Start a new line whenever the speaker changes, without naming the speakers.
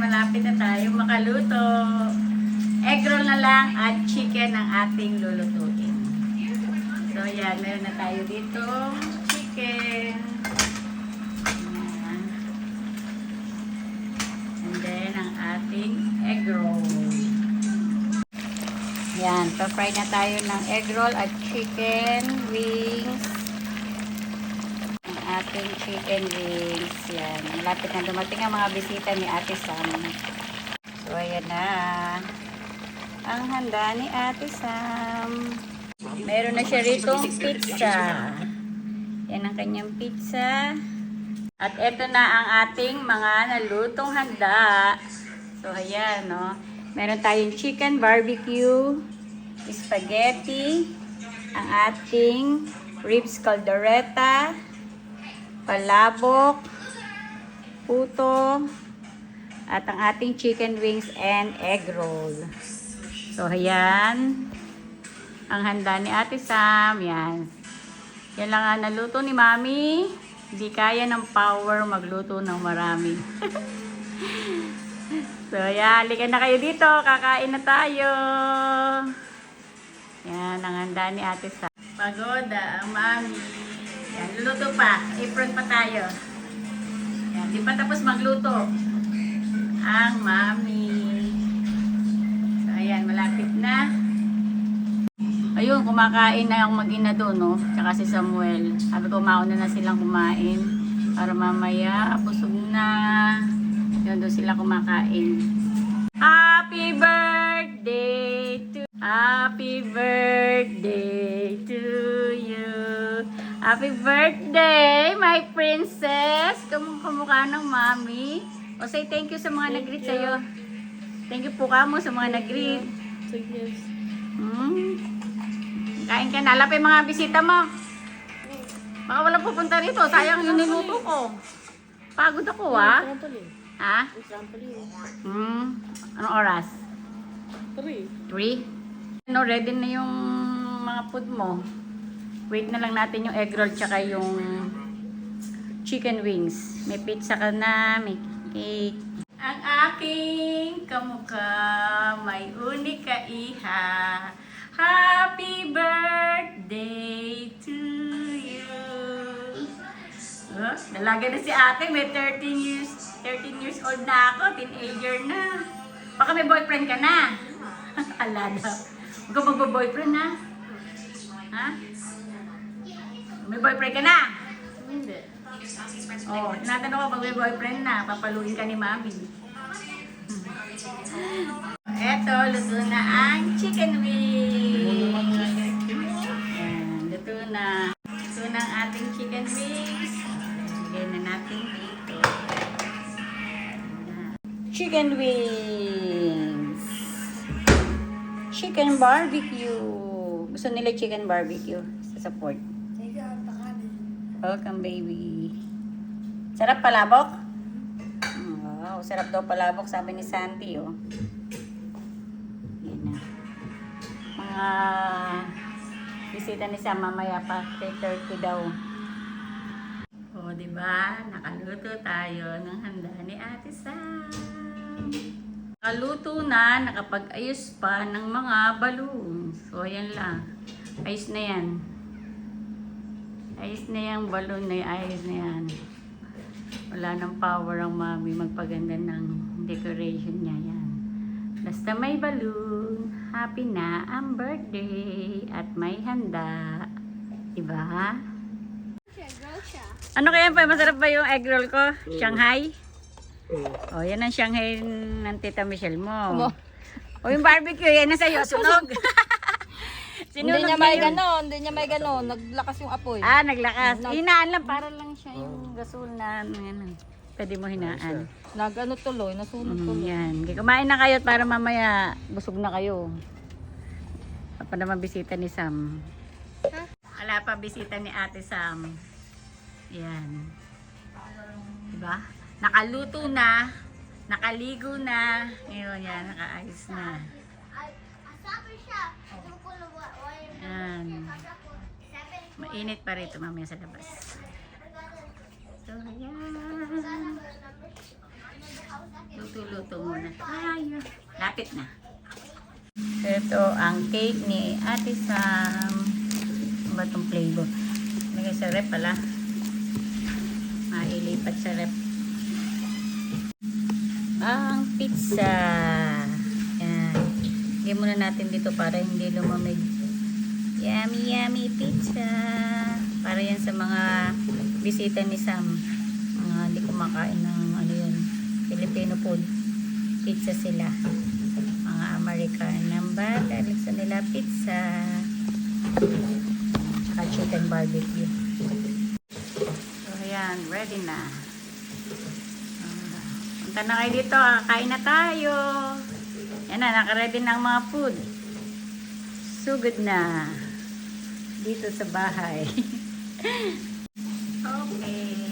malapit na tayo makaluto. Egg roll na lang at chicken ang ating lulutuin. So yan, meron na tayo dito chicken. Ayan. And then ang ating egg roll. Yan, pa-fry na tayo ng egg roll at chicken wings. Ang ating chicken wings. Yan, malapit na dumating ang mga bisita ni Ate Sam. So ayan na ang handa ni Ate Sam. Meron na siya ritong pizza. Yan ang kanyang pizza. At eto na ang ating mga nalutong handa. So ayan, no. Meron tayong chicken barbecue, spaghetti, ang ating ribs caldereta, palabok, puto, at ang ating chicken wings and egg roll. So ayan ang handa ni Ate Sam. Yan. Yan lang ang naluto ni Mami. Hindi kaya ng power magluto ng marami. So, yan. Halika na kayo dito. Kakain na tayo. Yan ang handa ni Ate Sam. Pagoda ang Mami. Yan. Luluto pa. Apron pa tayo. Yan. Di pa tapos magluto. Ang Mami. So, ayan. Malapit na. Ayun, kumakain na yung mag-ina doon, no? Tsaka si Samuel. Sabi ko, mauna na silang kumain. Para mamaya, busog na. Yun, doon sila kumakain. Happy birthday to you. Happy birthday, my princess. Kamukha ng Mami. O, say thank you sa mga nag-greet sa'yo. Thank you po kamo sa mga nag-greet.
Thank you.
Kain ka na. Alapin mga bisita mo. Baka walang pupunta rito. Sayang yung niluto ko. Pagod ako, ha? Ha? Anong oras? 3? Ano, ready na yung mga food mo. Wait na lang natin yung egg roll tsaka yung chicken wings. May pizza ka na, may cake. Ang aking kamukha, may unika iha. Happy birthday to you. Dalaga na si ate, may 13 years old na ako, teenager na. Baka may boyfriend ka na. Ala daw. Huwag ka magbo-boyfriend ha? Ha? May boyfriend ka na?
Hindi.
Oh, tinatanong ko pag may boyfriend na, papaluin ka ni Mami. Eto, luto na ang chicken wings. Ayan, luto na. Luto na ang ating chicken wings. Lagay na natin dito. Chicken wings. Chicken barbecue. Gusto nila chicken barbecue sa support. Welcome, baby. Sarap palabok? Wow, sarap daw palabok, sabi ni Santi, oh. Yan na. Mga bisita ni Sam mamaya pa, 3:30 daw. O, diba? Nakaluto tayo ng handa ni Ate Sam. Nakaluto na, nakapag-ayos pa ng mga balloons. So, ayan lang. Ayos na yan. Ayos na yung balloon na yan. Ayos na yan. Wala nang power ang Mami magpaganda ng decoration niya yan. Basta may balloon, happy na ang birthday at may handa. Diba? Ano kaya pa? Masarap ba yung egg roll ko? Shanghai? O, yan ang Shanghai ng Tita Michelle mo. O, yung barbecue, yan na sa'yo. Sunog.
Hindi niya may ganon. Naglakas yung apoy.
Ah, naglakas. Hinaan lang, para lang siya yung gasol na ano. Pwede mo hinaan.
Nagano tuloy, nasunog tuloy.
Yan. Kumain na kayo para mamaya busog na kayo. Pa naman bisita ni Sam. Wala pa bisita ni Ate Sam. Yan. Diba? Nakaluto na. Nakaligo na. Ngayon yan, nakaayos na. Yan. Mainit pa rito mamaya sa labas. So, ayan. Luto-luto na tayo. Lapit na. Ito ang cake ni Ate Sam. Ano ba itong flavor? Lagay sa rep pala. Mailipat sa rep. Ang pizza. Yan. Lagyan muna natin dito para hindi lumamig. Yummy, yummy pizza. Para yan sa mga bisita ni Sam. Mga hindi kumakain ng ano yun, Filipino food. Pizza sila. Mga American number. Gusto nila pizza. Tsaka chicken barbecue. So, ayan. Ready na. Punta na kayo dito. Kain na tayo. Yan na. Nakaready na ang mga food. Sugod na. Dito sa bahay. Okay.